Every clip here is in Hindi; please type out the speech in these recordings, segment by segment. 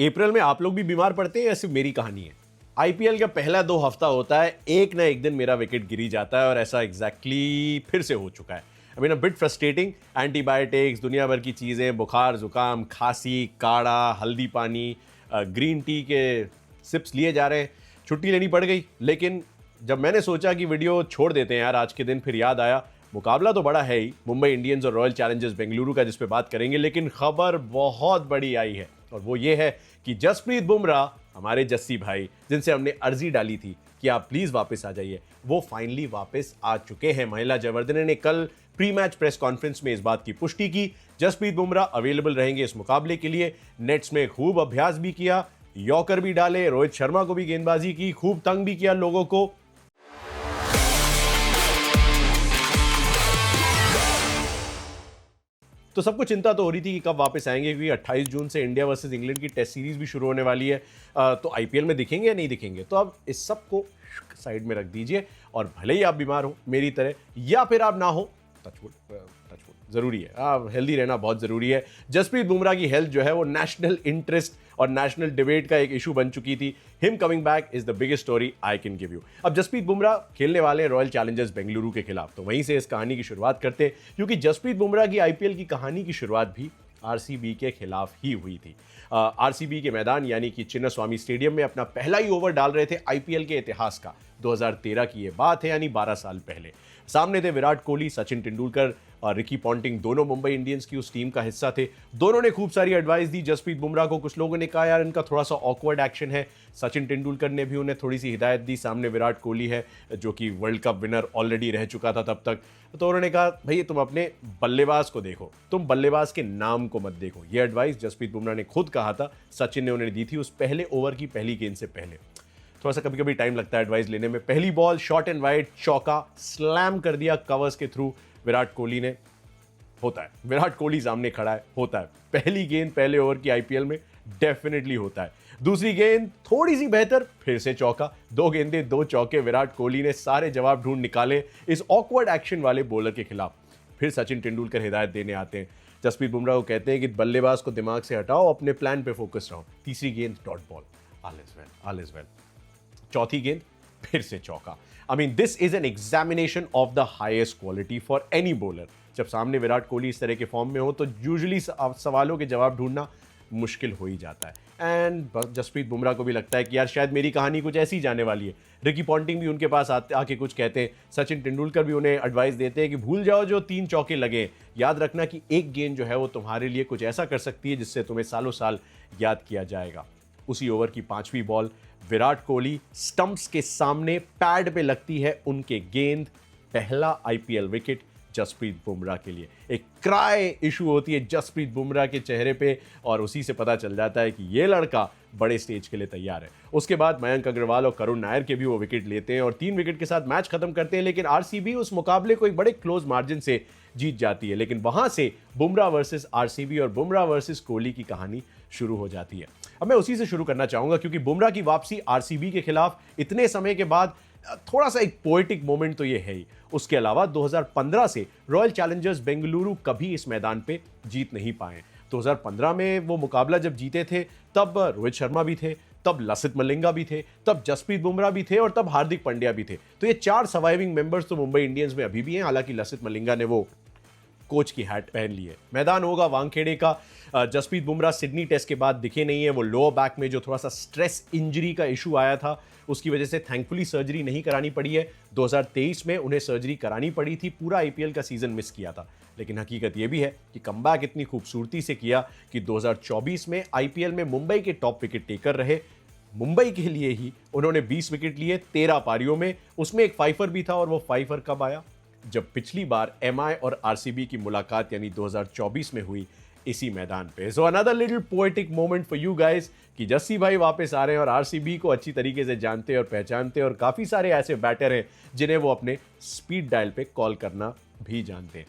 अप्रैल में आप लोग भी बीमार पड़ते हैं या सिर्फ मेरी कहानी है? आईपीएल का पहला 2 हफ्ता होता है, एक ना एक दिन मेरा विकेट गिरी जाता है और ऐसा एग्जैक्टली फिर से हो चुका है। I mean a bit frustrating. Antibiotics, दुनिया भर की चीज़ें, बुखार, जुकाम, खांसी, काढ़ा, हल्दी पानी, ग्रीन टी के सिप्स लिए जा रहे हैं, छुट्टी लेनी पड़ गई। लेकिन जब मैंने सोचा कि वीडियो छोड़ देते हैं यार आज के दिन, फिर याद आया मुकाबला तो बड़ा है ही, मुंबई इंडियंस और रॉयल चैलेंजर्स बेंगलुरु का, जिस पे बात करेंगे। लेकिन खबर बहुत बड़ी आई है और वो ये है कि जसप्रीत बुमराह, हमारे जस्सी भाई, जिनसे हमने अर्जी डाली थी कि आप प्लीज वापस आ जाइए, वो फाइनली वापस आ चुके हैं। महिला जयवर्धने ने कल प्री मैच प्रेस कॉन्फ्रेंस में इस बात की पुष्टि की। जसप्रीत बुमराह अवेलेबल रहेंगे इस मुकाबले के लिए। नेट्स में खूब अभ्यास भी किया, यॉर्कर भी डाले, रोहित शर्मा को भी गेंदबाजी की, खूब तंग भी किया लोगों को। तो सबको चिंता तो हो रही थी कि कब वापस आएंगे, क्योंकि 28 जून से इंडिया वर्सेस इंग्लैंड की टेस्ट सीरीज भी शुरू होने वाली है। तो आईपीएल में दिखेंगे या नहीं दिखेंगे। तो अब इस सब को साइड में रख दीजिए और भले ही आप बीमार हो मेरी तरह या फिर आप ना हो, टचवुड जरूरी है, हेल्दी रहना बहुत जरूरी है। जसप्रीत बुमराह की हेल्थ जो है वो नेशनल इंटरेस्ट और नेशनल डिबेट का एक इशू बन चुकी थी। Him coming back is the biggest story I can give you. अब जसप्रीत बुमराह खेलने वाले हैं रॉयल चैलेंजर्स बेंगलुरु के खिलाफ, तो वहीं से इस कहानी की शुरुआत करते हैं, क्योंकि जसप्रीत बुमराह की आईपीएल की कहानी की शुरुआत भी आरसीबी के खिलाफ ही हुई थी। आरसीबी के मैदान यानी कि चिन्नास्वामी स्टेडियम में अपना पहला ही ओवर डाल रहे थे आईपीएल के इतिहास का। 2013 की ये बात है, यानी 12 साल पहले। सामने थे विराट कोहली, सचिन तेंदुलकर और रिकी पॉन्टिंग, दोनों मुंबई इंडियंस की उस टीम का हिस्सा थे। दोनों ने खूब सारी एडवाइस दी जसप्रीत बुमराह को। कुछ लोगों ने कहा यार इनका थोड़ा सा ऑकवर्ड एक्शन है। सचिन तेंदुलकर ने भी उन्हें थोड़ी सी हिदायत दी। सामने विराट कोहली है जो कि वर्ल्ड कप विनर ऑलरेडी रह चुका था तब तक। तो उन्होंने कहा भाई तुम अपने बल्लेबाज को देखो, तुम बल्लेबाज के नाम को मत देखो। ये एडवाइस जसप्रीत बुमराह ने खुद कहा था, सचिन ने उन्हें दी थी उस पहले ओवर की पहली गेंद से पहले। थोड़ा सा कभी कभी टाइम लगता है एडवाइस लेने में। पहली बॉल शॉर्ट एंड वाइड, चौका, स्लैम कर दिया कवर्स के थ्रू विराट कोहली ने। होता है, विराट कोहली सामने खड़ा है, होता है। पहली गेंद पहले ओवर की आईपीएल में डेफिनेटली होता है। दूसरी गेंद थोड़ी सी बेहतर, फिर से चौका। 2 गेंदें 2 चौके। विराट कोहली ने सारे जवाब ढूंढ निकाले इस ऑकवर्ड एक्शन वाले बॉलर के खिलाफ। फिर सचिन तेंदुलकर हिदायत देने आते हैं, जसप्रीत बुमराह को कहते हैं कि बल्लेबाज को दिमाग से हटाओ, अपने प्लान पे फोकस रहो। तीसरी गेंद dot ball, all is well. चौथी गेंद फिर से चौका। I mean this is an examination of the highest quality for any bowler. जब सामने विराट कोहली इस तरह के फॉर्म में हो तो यूजुअली सवालों के जवाब ढूंढना मुश्किल हो ही जाता है। एंड जसप्रीत बुमराह को भी लगता है कि यार शायद मेरी कहानी कुछ ऐसी जाने वाली है। रिकी पॉन्टिंग भी उनके पास आके कुछ कहते हैं। सचिन तेंदुलकर भी उन्हें एडवाइस देते हैं कि भूल जाओ जो 3 चौके लगे, याद रखना कि एक गेंद जो है वो तुम्हारे लिए कुछ ऐसा कर सकती है जिससे तुम्हें सालों साल याद किया जाएगा। उसी ओवर की 5वीं बॉल विराट कोहली स्टंप्स के सामने पैड पे लगती है उनके गेंद। पहला आईपीएल विकेट जसप्रीत बुमराह के लिए। एक क्राई इशू होती है जसप्रीत बुमराह के चेहरे पे और उसी से पता चल जाता है कि ये लड़का बड़े स्टेज के लिए तैयार है। उसके बाद मयंक अग्रवाल और करुण नायर के भी वो विकेट लेते हैं और 3 विकेट के साथ मैच खत्म करते हैं। लेकिन आरसीबी उस मुकाबले को एक बड़े क्लोज मार्जिन से जीत जाती है। लेकिन वहां से बुमराह वर्सेस आरसीबी और बुमराह वर्सेस कोहली की कहानी शुरू हो जाती है। अब मैं उसी से शुरू करना चाहूंगा, क्योंकि बुमराह की वापसी आरसीबी के खिलाफ इतने समय के बाद थोड़ा सा एक पोएटिक मोमेंट तो ये है ही। उसके अलावा 2015 से रॉयल चैलेंजर्स बेंगलुरु कभी इस मैदान पे जीत नहीं पाए। 2015 में वो मुकाबला जब जीते थे तब रोहित शर्मा भी थे, तब लसित मलिंगा भी थे, तब जसप्रीत बुमराह भी थे और तब हार्दिक पांड्या भी थे। तो ये 4 सर्वाइविंग मेंबर्स तो मुंबई इंडियंस में अभी भी हैं। हालांकि लसित मलिंगा ने वो कोच की हैट पहन ली है। मैदान होगा वानखेड़े का। जसप्रीत बुमराह सिडनी टेस्ट के बाद दिखे नहीं है। वो लोअर बैक में जो थोड़ा सा स्ट्रेस इंजरी का इशू आया था उसकी वजह से थैंकफुली सर्जरी नहीं करानी पड़ी है। 2023 में उन्हें सर्जरी करानी पड़ी थी, पूरा आईपीएल का सीजन मिस किया था। लेकिन हकीकत यह भी है कि कमबैक इतनी खूबसूरती से किया कि 2024 में आईपीएल में मुंबई के टॉप विकेट टेकर रहे। मुंबई के लिए ही उन्होंने 20 विकेट लिए 13 पारियों में। उसमें एक फाइफर भी था और वो फाइफर कब आया? जब पिछली बार एमआई और आरसीबी की मुलाकात यानी 2024 में हुई इसी मैदान पे। So another little poetic moment for you guys कि जस्सी भाई वापस आ रहे हैं और आरसीबी को अच्छी तरीके से जानते और पहचानते और काफी सारे ऐसे बैटर हैं जिन्हें वो अपने स्पीड डायल पे कॉल करना भी जानते हैं।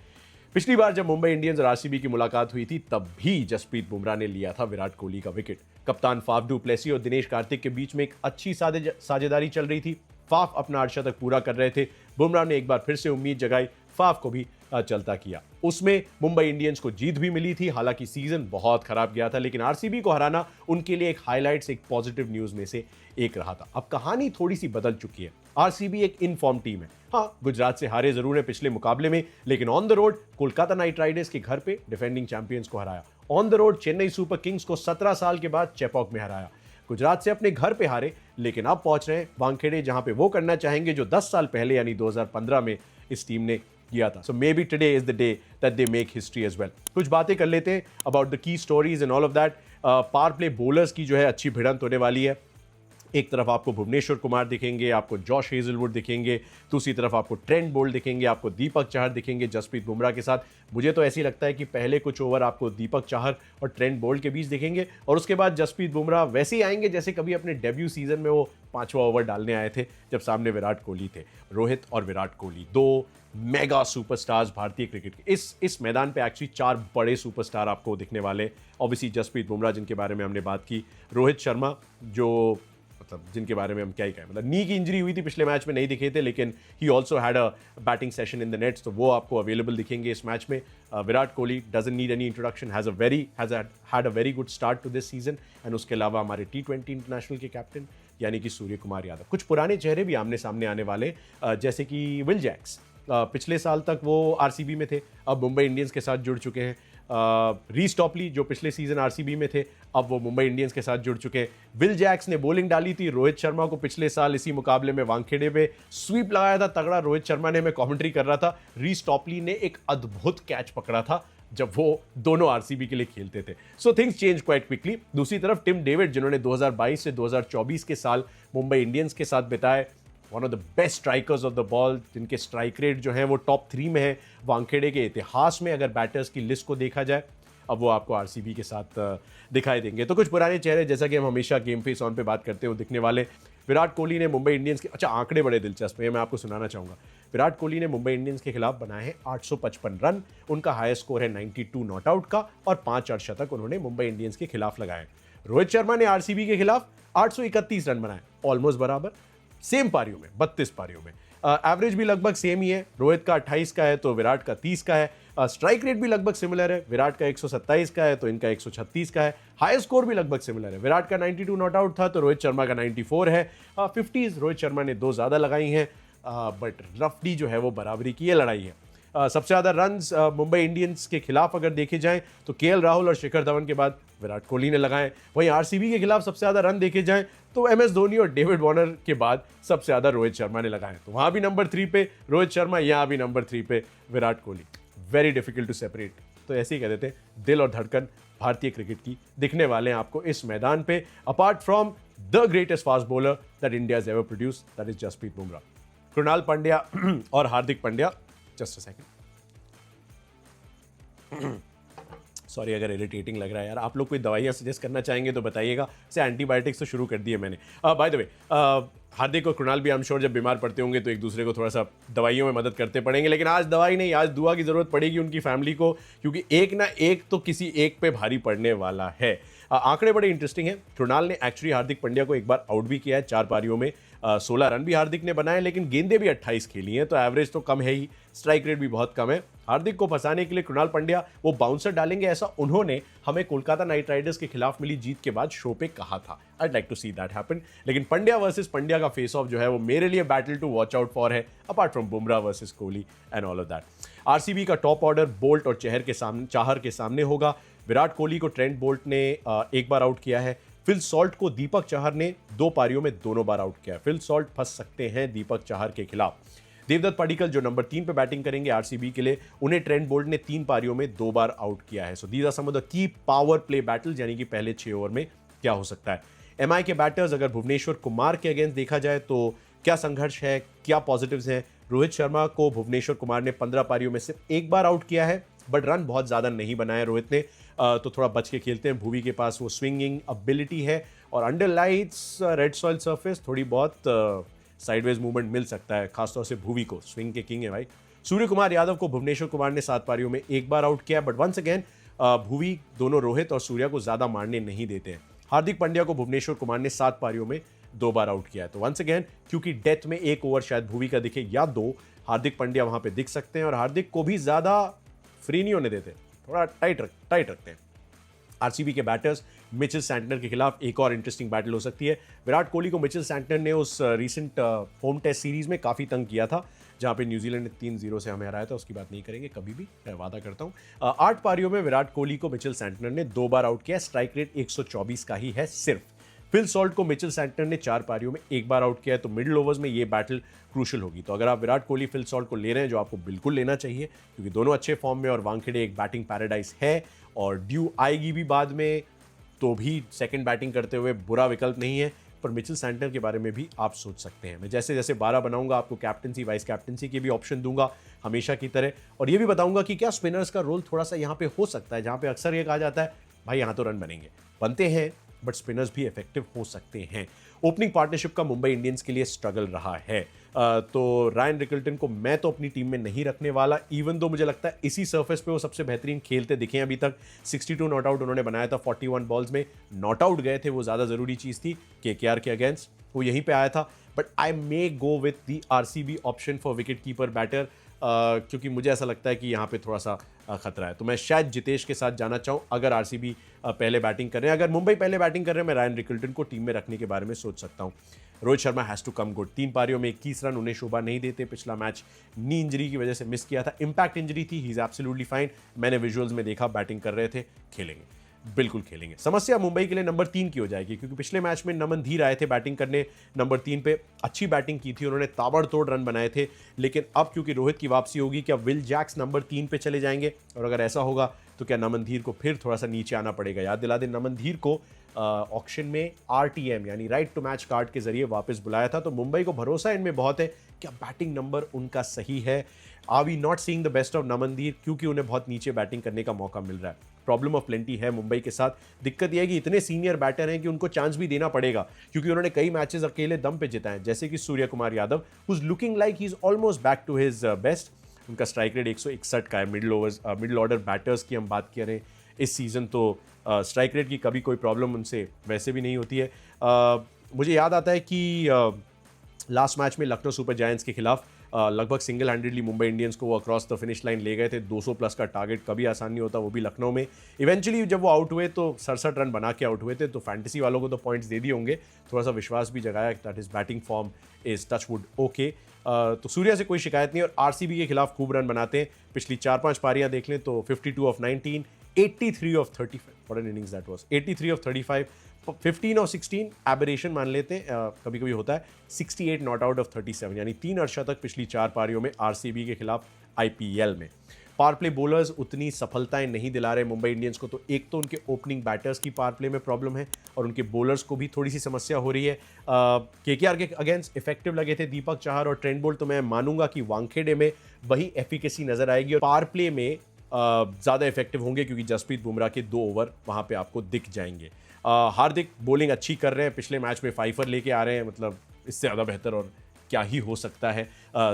पिछली बार जब मुंबई इंडियंस और आरसीबी की मुलाकात हुई थी तब भी जसप्रीत बुमराह ने लिया था विराट कोहली का विकेट। कप्तान फाफ डू प्लेसी और दिनेश कार्तिक के बीच में एक अच्छी साझेदारी चल रही थी। फाफ अपना अर्धशतक पूरा कर रहे थे। बुमराह ने एक बार फिर से उम्मीद जगाई। फाफ को भी चलता किया। उसमें मुंबई इंडियंस को जीत भी मिली थी, हालांकि सीजन बहुत खराब गया था, लेकिन आरसीबी को हराना उनके लिए एक हाईलाइट्स, एक पॉजिटिव न्यूज में से एक रहा था। अब कहानी थोड़ी सी बदल चुकी है। आरसीबी एक इनफॉर्म टीम है। हाँ, गुजरात से हारे जरूर है पिछले मुकाबले में, लेकिन on the road Kolkata night Riders के घर पे डिफेंडिंग चैंपियंस को हराया। On the road Chennai super Kings को 17 साल के बाद चेपॉक में हराया। गुजरात से अपने घर पे हारे, लेकिन अब पहुंच रहे हैं वानखेड़े, जहां पे वो करना चाहेंगे जो 10 साल पहले यानी 2015 में इस टीम ने किया था। So may be today is the day that they make history as well. कुछ बातें कर लेते हैं about the key stories and all of that. Power play bowlers की जो है अच्छी भिड़ंत होने वाली है। एक तरफ आपको भुवनेश्वर कुमार दिखेंगे, आपको जॉश हेजलवुड दिखेंगे, दूसरी तरफ आपको ट्रेंट बोल्ट दिखेंगे, आपको दीपक चाहर दिखेंगे जसप्रीत बुमराह के साथ। मुझे तो ऐसी लगता है कि पहले कुछ ओवर आपको दीपक चाहर और ट्रेंट बोल्ट के बीच दिखेंगे, और उसके बाद जसप्रीत बुमराह वैसे ही आएंगे जैसे कभी अपने डेब्यू सीजन में वो 5वां ओवर डालने आए थे जब सामने विराट कोहली थे। रोहित और विराट कोहली, दो मेगा सुपरस्टार्स भारतीय क्रिकेट के। इस मैदान पे एक्चुअली 4 बड़े सुपरस्टार आपको दिखने वाले। ऑब्वियसली जसप्रीत बुमराह जिनके बारे में हमने बात की, रोहित शर्मा जो मतलब जिनके बारे में हम क्या ही कहें, मतलब नी की इंजरी हुई थी पिछले मैच में, नहीं दिखे थे, लेकिन he also had a batting session in the nets, तो वो आपको अवेलेबल दिखेंगे इस मैच में। Virat Kohli doesn't need any introduction, had a very good start to this season. And उसके अलावा हमारे T20 इंटरनेशनल के कैप्टन यानी कि सूर्य कुमार यादव। कुछ पुराने चेहरे भी आमने सामने आने वाले, जैसे कि विल जैक्स। पिछले साल तक वो आरसीबी में थे, अब मुंबई इंडियंस के साथ जुड़ चुके हैं। रीस टॉपली जो पिछले सीजन आरसीबी में थे, अब वो मुंबई इंडियंस के साथ जुड़ चुके हैं। विल जैक्स ने बॉलिंग डाली थी रोहित शर्मा को पिछले साल इसी मुकाबले में वानखेड़े में, स्वीप लगाया था तगड़ा रोहित शर्मा ने। मैं कमेंट्री कर रहा था, रीस टॉपली ने एक अद्भुत कैच पकड़ा था जब वो दोनों आरसीबी के लिए खेलते थे। So things change quite quickly. दूसरी तरफ टिम डेविड, जिन्होंने 2022 से 2024 के साल मुंबई इंडियंस के साथ बिताए, one of the best strikers of the ball, जिनके स्ट्राइक रेट जो है वो टॉप 3 में है वानखेड़े के इतिहास में। अगर बैटर्स की लिस्ट को देखा जाए, अब वो आपको आरसीबी के साथ दिखाई देंगे। तो कुछ पुराने चेहरे, जैसा कि हम हमेशा गेम फेस ऑन पे बात करते हो, दिखने वाले। विराट कोहली ने मुंबई इंडियंस के, अच्छा आंकड़े बड़े दिलचस्प है, मैं आपको सुनाना चाहूँगा। विराट कोहली ने मुंबई इंडियंस के खिलाफ बनाए हैं 855 रन, उनका हाईएस्ट स्कोर है 92 नॉट आउट का, और 5 अर्धशतक उन्होंने मुंबई इंडियंस के खिलाफ लगाए। रोहित शर्मा ने आरसीबी के खिलाफ 831 रन बनाए, ऑलमोस्ट बराबर, सेम पारियों में, 32 पारियों में। एवरेज भी लगभग सेम ही है, रोहित का 28 का है तो विराट का 30 का है। स्ट्राइक रेट भी लगभग सिमिलर है, विराट का 127 का है तो इनका 136 का है। हाई स्कोर भी लगभग सिमिलर है, विराट का 92 नॉट आउट था तो रोहित शर्मा का 94 है। 50s रोहित शर्मा ने 2 ज़्यादा लगाई हैं, बट रफली जो है वो बराबरी की ये लड़ाई है। सबसे ज़्यादा रन्स मुंबई इंडियंस के खिलाफ अगर देखे जाएं तो केएल राहुल और शिखर धवन के बाद विराट कोहली ने लगाए। वहीं आरसीबी के खिलाफ सबसे ज़्यादा रन देखे जाएं तो एमएस धोनी और डेविड वार्नर के बाद सबसे ज़्यादा रोहित शर्मा ने लगाए। तो वहाँ भी नंबर 3 पे रोहित शर्मा, यहाँ भी नंबर 3 पे Virat Kohli. Very difficult to separate. तो ऐसे ही कह देते हैं, दिल और धड़कन भारतीय क्रिकेट की दिखने वाले हैं आपको इस मैदान पे, apart from the greatest fast bowler that India has ever produce, that is Jasprit Bumrah. Krunal Pandya और Hardik Pandya, just a second, sorry अगर इरिटेटिंग लग रहा है यार, आप लोग कोई दवाइयाँ सजेस्ट करना चाहेंगे तो बताइएगा। से एंटीबायोटिक्स तो शुरू कर दिए मैंने। बाय द वे, हार्दिक और कृणाल भी आई एम श्योर जब बीमार पड़ते होंगे तो एक दूसरे को थोड़ा सा दवाइयों में मदद करते पड़ेंगे, लेकिन आज दवाई नहीं, आज दुआ की ज़रूरत पड़ेगी उनकी फैमिली को, क्योंकि एक ना एक तो किसी एक पे भारी पड़ने वाला है। आंकड़े बड़े इंटरेस्टिंग हैं। कृणाल ने एक्चुअली हार्दिक पांड्या को एक बार आउट भी किया है 4 पारियों में। 16 रन भी हार्दिक ने बनाए, लेकिन गेंदें भी 28 खेली हैं, तो एवरेज तो कम है ही, स्ट्राइक रेट भी बहुत कम है। हार्दिक को फंसाने के लिए कृणाल पांड्या वो बाउंसर डालेंगे, ऐसा उन्होंने हमें कोलकाता नाइट राइडर्स के खिलाफ मिली जीत के बाद शो पे कहा था। I'd like to see that happen। लेकिन पंड्या वर्सेस पंड्या का फेस ऑफ जो है वो मेरे लिए battle to watch out for है, apart from Bumrah versus Kohli and all of that. RCB का टॉप ऑर्डर बोल्ट और चाहर के सामने होगा। विराट कोहली को ट्रेंट बोल्ट ने एक बार आउट किया है। फिल सॉल्ट को दीपक चाहर ने 2 पारियों में दोनों बार आउट किया है। फिल सॉल्ट फंस सकते हैं दीपक चाहर के खिलाफ। देवदत्त पडिक्कल जो नंबर 3 पे बैटिंग करेंगे आरसीबी के लिए, उन्हें ट्रेंट बोल्ट ने 3 पारियों में 2 बार आउट किया है। So these are some of the key power play battles, यानी कि पहले 6 ओवर में क्या हो सकता है। एमआई के बैटर्स अगर भुवनेश्वर कुमार के अगेंस्ट देखा जाए तो क्या संघर्ष है, क्या पॉजिटिव्स हैं। रोहित शर्मा को भुवनेश्वर कुमार ने 15 पारियों में सिर्फ 1 बार आउट किया है, बट रन बहुत ज़्यादा नहीं बनाए रोहित ने, तो थोड़ा बच के खेलते हैं। भुवी के पास वो स्विंगिंग एबिलिटी है, और under lights red soil surface थोड़ी बहुत साइडवेज मूवमेंट मिल सकता है, खासतौर से भुवी को, स्विंग के किंग है भाई। सूर्य कुमार यादव को भुवनेश्वर कुमार ने 7 पारियों में 1 बार आउट किया, बट वंस अगेन भुवी दोनों रोहित और सूर्या को ज़्यादा मारने नहीं देते हैं। हार्दिक पांड्या को भुवनेश्वर कुमार ने 7 पारियों में 2 बार आउट किया है। तो वंस अगेन, क्योंकि डेथ में 1 ओवर शायद भुवी का दिखे या 2, हार्दिक पांड्या वहाँ पे दिख सकते हैं और हार्दिक को भी ज़्यादा फ्री नहीं होने देते, थोड़ा टाइट रखते हैं। आरसीबी के बैटर्स मिचेल सैंटनर के खिलाफ एक और इंटरेस्टिंग बैटल हो सकती है। विराट कोहली को मिचेल सैंटनर ने उस रीसेंट होम टेस्ट सीरीज में काफ़ी तंग किया था, जहां पे न्यूजीलैंड ने 3-0 से हमें हराया था। उसकी बात नहीं करेंगे कभी भी, मैं वादा करता हूं। 8 पारियों में विराट कोहली को मिचेल सैंटनर ने 2 बार आउट किया, स्ट्राइक रेट 124 का ही है सिर्फ। फिल सॉल्ट को मिचेल सैंटनर ने 4 पारियों में 1 बार आउट किया है, तो मिडिल ओवर्स में ये बैटल क्रूशल होगी। तो अगर आप विराट कोहली फिल सॉल्ट को ले रहे हैं, जो आपको बिल्कुल लेना चाहिए क्योंकि दोनों अच्छे फॉर्म में और वानखेड़े एक बैटिंग पैराडाइज है और ड्यू आएगी भी बाद में, तो भी सेकंड बैटिंग करते हुए बुरा विकल्प नहीं है। पर मिचेल सैंटनर के बारे में भी आप सोच सकते हैं। मैं जैसे जैसे 12 बनाऊंगा आपको कैप्टनसी वाइस कैप्टनसी के भी ऑप्शन दूंगा हमेशा की तरह, और ये भी बताऊंगा कि क्या स्पिनर्स का रोल थोड़ा सा यहाँ पे हो सकता है, जहाँ पे अक्सर ये कहा जाता है भाई यहाँ तो रन बनेंगे, बनते हैं बट स्पिनर्स भी इफेक्टिव हो सकते हैं। ओपनिंग पार्टनरशिप का मुंबई इंडियंस के लिए स्ट्रगल रहा है, तो रायन रिकल्टन को मैं तो अपनी टीम में नहीं रखने वाला, इवन दो मुझे लगता है इसी सरफेस पे वो सबसे बेहतरीन खेलते दिखे अभी तक। 62 नॉट आउट उन्होंने बनाया था 41 बॉल्स में, नॉट आउट गए थे, वो ज़्यादा ज़रूरी चीज़ थी केकेआर के अगेंस्ट, वो यहीं पे आया था। But I may go with the RCB option for wicket keeper batter, क्योंकि मुझे ऐसा लगता है कि यहाँ पे थोड़ा सा खतरा है। तो मैं शायद जितेश के साथ जाना चाहूँ अगर आरसीबी पहले बैटिंग कर रहे हैं। अगर मुंबई पहले बैटिंग कर रहे हैं, मैं रायन रिकल्टन को टीम में रखने के बारे में सोच सकता हूँ। Rohit Sharma has to come good, 3 पारियों में 21 रन, उन्हें शोभा नहीं देते। पिछला मैच नी इंजरी की वजह से मिस किया था, इंपैक्ट इंजरी थी, ही इज़ एब्सोल्युटली फाइन। मैंने विजुअल्स में देखा बैटिंग कर रहे थे, खेलेंगे, बिल्कुल खेलेंगे। समस्या मुंबई के लिए नंबर 3 की हो जाएगी, क्योंकि पिछले मैच में नमन धीर आए थे बैटिंग करने नंबर 3 पे, अच्छी बैटिंग की थी, उन्होंने ताबड़तोड़ रन बनाए थे। लेकिन अब क्योंकि रोहित की वापसी होगी, क्या विल जैक्स नंबर 3 पे चले जाएंगे? और अगर ऐसा होगा तो क्या नमन धीर को फिर थोड़ा सा नीचे आना पड़ेगा? याद दिला दें, नमन धीर को ऑक्शन में आरटीएम यानी राइट टू मैच कार्ड के जरिए वापस बुलाया था। तो मुंबई को भरोसा इनमें बहुत है, क्या बैटिंग नंबर उनका सही है? Are we not seeing the best of Naman Dhir, क्योंकि उन्हें बहुत नीचे बैटिंग करने का मौका मिल रहा है। प्रॉब्लम ऑफ प्लेंटी है मुंबई के साथ। दिक्कत यह है कि इतने सीनियर बैटर हैं कि उनको चांस भी देना पड़ेगा, क्योंकि उन्होंने कई मैचेस अकेले दम पे जिताए, जैसे कि Surya Kumar Yadav, who is looking like he is almost back to his best. उनका स्ट्राइक रेट 161 का है। मिडिल ऑर्डर बैटर्स की हम बात करें इस सीज़न, तो स्ट्राइक रेट की कभी कोई प्रॉब्लम उनसे वैसे भी नहीं होती है। मुझे याद आता है कि लास्ट मैच में लखनऊ सुपर जायंट्स के खिलाफ लगभग सिंगल हैंडेडली मुंबई इंडियंस को वो अक्रॉस द फिनिश लाइन ले गए थे। 200 प्लस का टारगेट कभी आसान नहीं होता, वो भी लखनऊ में। इवेंचुअली जब वो आउट हुए तो 67 रन बना के आउट हुए थे, तो फैंटेसी वालों को तो पॉइंट्स दे दिए होंगे, थोड़ा सा विश्वास भी जगाया that is batting form is touch wood okay. तो सूर्या से कोई शिकायत नहीं, और आरसीबी के खिलाफ खूब रन बनाते हैं। पिछली 4-5 पारियां देख लें तो 52 of 19, 83 of 35, what an innings that was, 83 of 35, 15 और 16 एबरेशन मान लेते हैं, कभी कभी होता है। 68 नॉट आउट ऑफ 37, यानी 3 अर्शतक पिछली 4 पारियों में आरसीबी के खिलाफ आईपीएल में। पावर प्ले बॉलर्स उतनी सफलताएं नहीं दिला रहे मुंबई इंडियंस को, तो एक तो उनके ओपनिंग बैटर्स की पावर प्ले में प्रॉब्लम है, और उनके बॉलर्स को भी थोड़ी सी समस्या हो रही है। केकेआर के अगेंस्ट इफेक्टिव लगे थे दीपक चाहर और ट्रेंट बोल्ट, तो मैं मानूंगा कि वानखेड़े में वही एफिकेसी नजर आएगी, और पावर प्ले में ज़्यादा इफेक्टिव होंगे, क्योंकि जसप्रीत बुमराह के 2 ओवर वहाँ पे आपको दिख जाएंगे। हार्दिक बॉलिंग अच्छी कर रहे हैं, पिछले मैच में 5 लेके आ रहे हैं, मतलब इससे ज़्यादा बेहतर और क्या ही हो सकता है।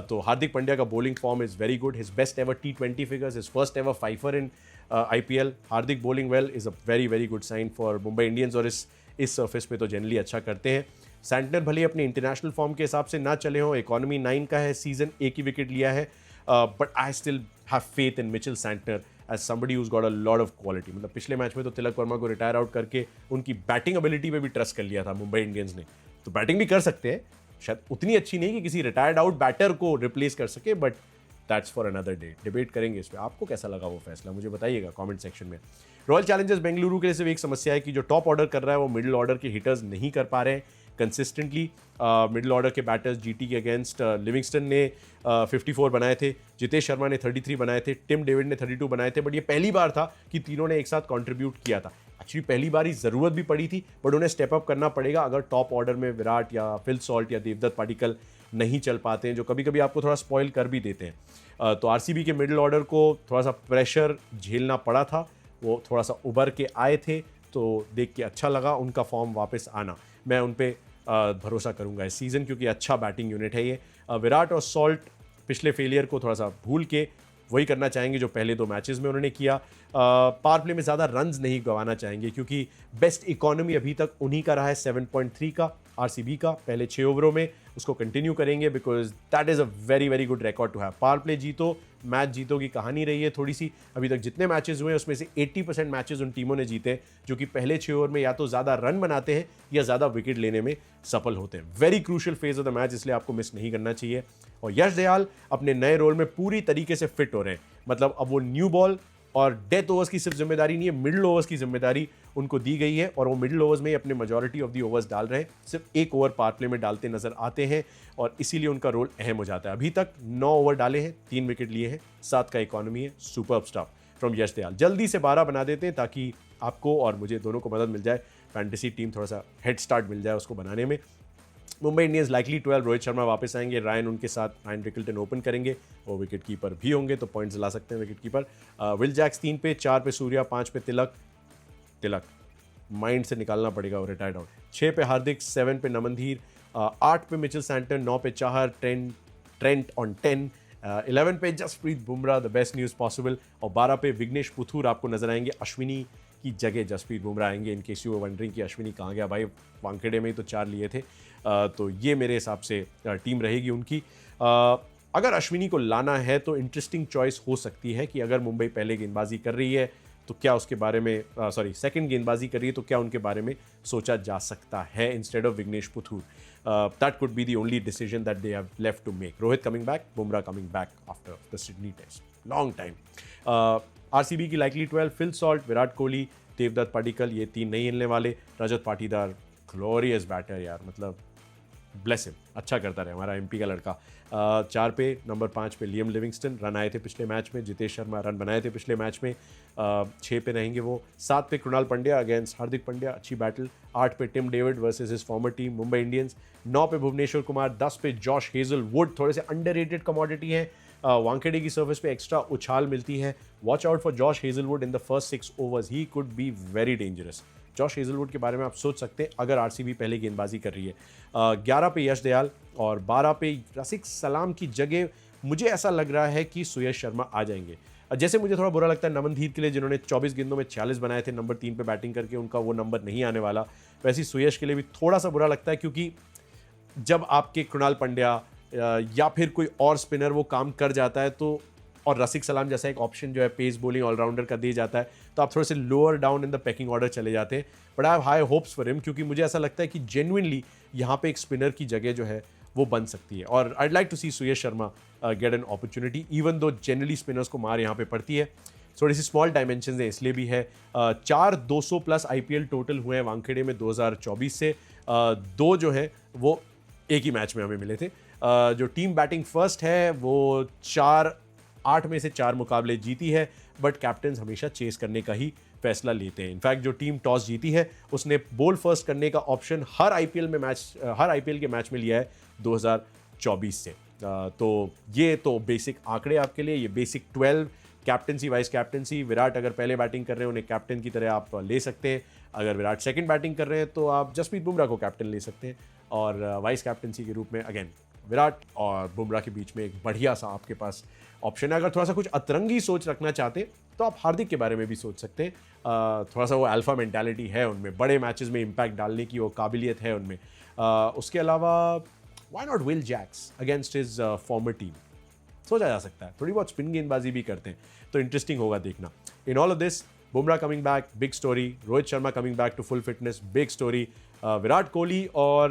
तो हार्दिक पांड्या का bowling form is very good, his best ever T20 figures, his first ever 5 in IPL. Hardik bowling well is a very very good sign for Mumbai Indians, और इस सरफेस पे तो जनरली अच्छा करते हैं। सैंटनर भले अपने इंटरनेशनल फॉर्म के हिसाब से ना चले हों, इकोनॉमी 9 का है सीजन, एक ही विकेट लिया है, but I still have faith in Mitchell Santner as somebody who's got a lot of quality. मतलब पिछले मैच में तो तिलक वर्मा को रिटायर आउट करके उनकी बैटिंग एबिलिटी पे भी ट्रस्ट कर लिया था मुंबई इंडियंस ने। तो बैटिंग भी कर सकते हैं, शायद उतनी अच्छी नहीं कि किसी रिटायर्ड आउट बैटर को रिप्लेस कर सके, but that's for another day. Debate करेंगे इस पर। आपको कैसा लगा वो फैसला, मुझे बताइएगा कमेंट सेक्शन में। रॉयल चैलेंजर्स बेंगलुरु के लिए सिर्फ एक समस्या है कि जो टॉप ऑर्डर कर रहा है वो मिडिल ऑर्डर के हिटर्स नहीं कर पा रहे हैं कंसिस्टेंटली। मिडिल ऑर्डर के बैटर्स जीटी के अगेंस्ट लिविंगस्टन ने 54 बनाए थे, जितेश शर्मा ने 33 बनाए थे, टिम डेविड ने 32 बनाए थे, बट ये पहली बार था कि तीनों ने एक साथ कंट्रीब्यूट किया था। एक्चुअली पहली बार ही ज़रूरत भी पड़ी थी, बट उन्हें स्टेप अप करना पड़ेगा अगर टॉप ऑर्डर में विराट या फिल सॉल्ट या देवदत्त पाडिक्कल नहीं चल पाते हैं, जो कभी कभी आपको थोड़ा स्पॉइल कर भी देते हैं। तो आरसीबी के मिडिल ऑर्डर को थोड़ा सा प्रेशर झेलना पड़ा था, वो थोड़ा सा उभर के आए थे, तो देख के अच्छा लगा उनका फॉर्म वापस आना। मैं उन पर भरोसा करूंगा इस सीज़न, क्योंकि अच्छा बैटिंग यूनिट है ये। विराट और सॉल्ट पिछले फेलियर को थोड़ा सा भूल के वही करना चाहेंगे जो पहले 2 मैचेस में उन्होंने किया। पावर प्ले में ज़्यादा रन्स नहीं गंवाना चाहेंगे, क्योंकि बेस्ट इकोनॉमी अभी तक उन्हीं का रहा है 7.3 का, आरसीबी का पहले 6 ओवरों में उसको कंटिन्यू करेंगे because that is a very very good record to have. Power play जीतो, मैच जीतो की कहानी रही है थोड़ी सी। अभी तक जितने मैचेस हुए हैं उसमें से 80% मैचेस उन टीमों ने जीते हैं जो कि पहले 6 ओवर में या तो ज़्यादा रन बनाते हैं या ज़्यादा विकेट लेने में सफल होते हैं। Very crucial phase of the match, इसलिए आपको मिस नहीं करना चाहिए। और यश दयाल अपने नए रोल में पूरी तरीके से फिट हो रहे हैं। मतलब अब वो न्यू बॉल और डेथ ओवर्स की सिर्फ जिम्मेदारी नहीं है, मिडिल ओवर्स की जिम्मेदारी उनको दी गई है और वो मिडिल ओवर्स में ही अपने मेजॉरिटी ऑफ दी ओवर्स डाल रहे हैं। सिर्फ एक ओवर पावर प्ले में डालते नजर आते हैं और इसीलिए उनका रोल अहम हो जाता है। अभी तक 9 ओवर डाले हैं, 3 विकेट लिए हैं, 7 का इकोनॉमी है। सुपर्ब स्टफ फ्रॉम यश दयाल। जल्दी से 12 बना देते हैं ताकि आपको और मुझे दोनों को मदद मिल जाए, फैंटेसी टीम थोड़ा सा हेड स्टार्ट मिल जाए उसको बनाने में। मुंबई इंडियंस लाइकली 12, रोहित शर्मा वापस आएंगे, रायन उनके साथ, रायन रिकल्टन ओपन करेंगे, वो विकेट कीपर भी होंगे तो पॉइंट्स ला सकते हैं विकेट कीपर। विल जैक्स 3 पे, 4 पे सूर्या, 5 पे तिलक माइंड से निकालना पड़ेगा, वो रिटायर्ड आउट। 6 पे हार्दिक, 7 पे नमनधीर, 8 पे मिचेल सैंटन, 9 पे चाहर, ट्रेंट ऑन 10, 11 पे Jasprit Bumrah, the best news possible, और 12 पे विघ्नेश पुथुर आपको नजर आएंगे। अश्विनी की जगह जसप्रीत बुमराह आएंगे। इन केस यू वंडरिंग कि अश्विनी कहाँ गया भाई, वानखेड़े में ही तो 4 लिए थे। तो ये मेरे हिसाब से टीम रहेगी उनकी। अगर अश्विनी को लाना है तो इंटरेस्टिंग चॉइस हो सकती है कि अगर मुंबई पहले गेंदबाजी कर रही है तो क्या उसके बारे में सेकंड गेंदबाजी कर रही है तो क्या उनके बारे में सोचा जा सकता है instead of Vignesh Puthur. That could be the only decision that they have left to make. Rohit coming back, Bumrah coming back after the Sydney test, long time. RCB की likely 12, Phil Salt, Virat Kohli, Devdutt Padikkal, ये 3 नहीं हिलने वाले। रजत पाटीदार ग्लोरियस बैटर यार, मतलब ब्लेस हिम, अच्छा करता रहे हमारा एमपी का लड़का। 4 पे, नंबर 5 पे लियम लिविंगस्टन, रन आए थे पिछले मैच में। जितेश शर्मा रन बनाए थे पिछले मैच में। 6 पे रहेंगे वो। 7 पे कृणाल पंड्या अगेंस्ट हार्दिक पंड्या, अच्छी बैटल। 8 पे Tim David versus his former team Mumbai Indians. 9 पे भुवनेश्वर कुमार, 10 पे जॉश हेजलवुड, थोड़े से अंडररेटेड कमोडिटी है। वानखेड़े की सर्विस पे एक्स्ट्रा उछाल मिलती है। Watch out for Josh Hazlewood in the first 6 overs, he could be very dangerous. Josh Hazlewood के बारे में आप सोच सकते हैं अगर आरसीबी पहले गेंदबाजी कर रही है। 11 पे यश दयाल और 12 पे रसिक सलाम की जगह मुझे ऐसा लग रहा है कि सुयश शर्मा आ जाएंगे। जैसे मुझे थोड़ा बुरा लगता है नमनधीर के लिए जिन्होंने 24 गेंदों में 46 बनाए थे, नंबर 3 पे बैटिंग करके उनका वो नंबर नहीं आने वाला। वैसे ही सुयश के लिए भी थोड़ा सा बुरा लगता है क्योंकि जब आपके कृणाल पंड्या या फिर कोई और स्पिनर वो काम कर जाता है तो, और रसिक सलाम जैसा एक ऑप्शन जो है पेस बॉलिंग ऑलराउंडर का दिया जाता है, तो आप थोड़े से lower down in the packing order चले जाते हैं। But I have high hopes for him क्योंकि मुझे ऐसा लगता है कि जेन्युइनली यहाँ पे एक स्पिनर की जगह जो है वो बन सकती है। और I'd like to see Suyash Sharma get an opportunity, even though generally spinners को मार यहाँ पे पड़ती है। थोड़ी सी स्मॉल डायमेंशन है इसलिए भी है। 4 200 प्लस IPL टोटल हुए हैं वानखेड़े में 2024 से। 2 जो है वो एक ही मैच में हमें मिले थे। जो टीम बैटिंग फर्स्ट है वो 8 में से 4 मुकाबले जीती है, बट कैप्टन हमेशा चेस करने का ही फैसला लेते हैं। इनफैक्ट जो टीम टॉस जीती है उसने बॉल फर्स्ट करने का ऑप्शन हर IPL के मैच में लिया है 2024 से। तो ये तो बेसिक आंकड़े आपके लिए, ये basic 12 captaincy vice captaincy. Virat अगर पहले बैटिंग कर रहे हैं उन्हें कैप्टन की तरह आप ले सकते हैं। अगर विराट सेकंड बैटिंग कर रहे हैं तो आप जसप्रीत बुमराह को कैप्टन ले सकते हैं। और वाइस कैप्टनसी के रूप में अगेन विराट और बुमराह के बीच में एक बढ़िया सा आपके पास ऑप्शन है। अगर थोड़ा सा कुछ अतरंगी सोच रखना चाहते हैं तो आप हार्दिक के बारे में भी सोच सकते हैं। थोड़ा सा वो अल्फा मेंटालिटी है उनमें, बड़े मैचेस में इंपैक्ट डालने की वो काबिलियत है उनमें। उसके अलावा why not Will Jacks against his former team, सोचा जा सकता है। थोड़ी बहुत स्पिन गेंदबाजी भी करते हैं तो इंटरेस्टिंग होगा देखना। In all of this, Bumrah coming back, big story. Rohit Sharma coming back to full fitness, big story. Virat Kohli और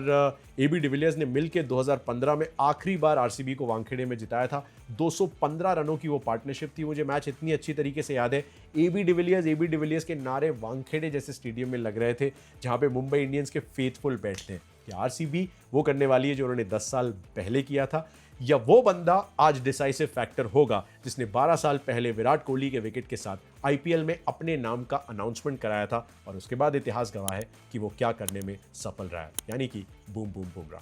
AB डिविलियर्स ने मिलकर 2015 में आखिरी बार आरसीबी को वानखेड़े में जिताया था। 215 रनों की वो पार्टनरशिप थी। मुझे मैच इतनी अच्छी तरीके से याद है। AB डिविलियर्स के नारे वानखेड़े जैसे स्टेडियम में लग रहे थे जहां पे मुंबई इंडियंस के फेथफुल बैठते हैं कि आरसीबी वो करने वाली है जो उन्होंने 10 साल पहले किया था, या वो बंदा आज डिसाइसिव फैक्टर होगा जिसने 12 साल पहले विराट कोहली के विकेट के साथ IPL में अपने नाम का अनाउंसमेंट कराया था और उसके बाद इतिहास गवाह है कि वो क्या करने में सफल रहा है, यानी कि बूम बूम बुमराह।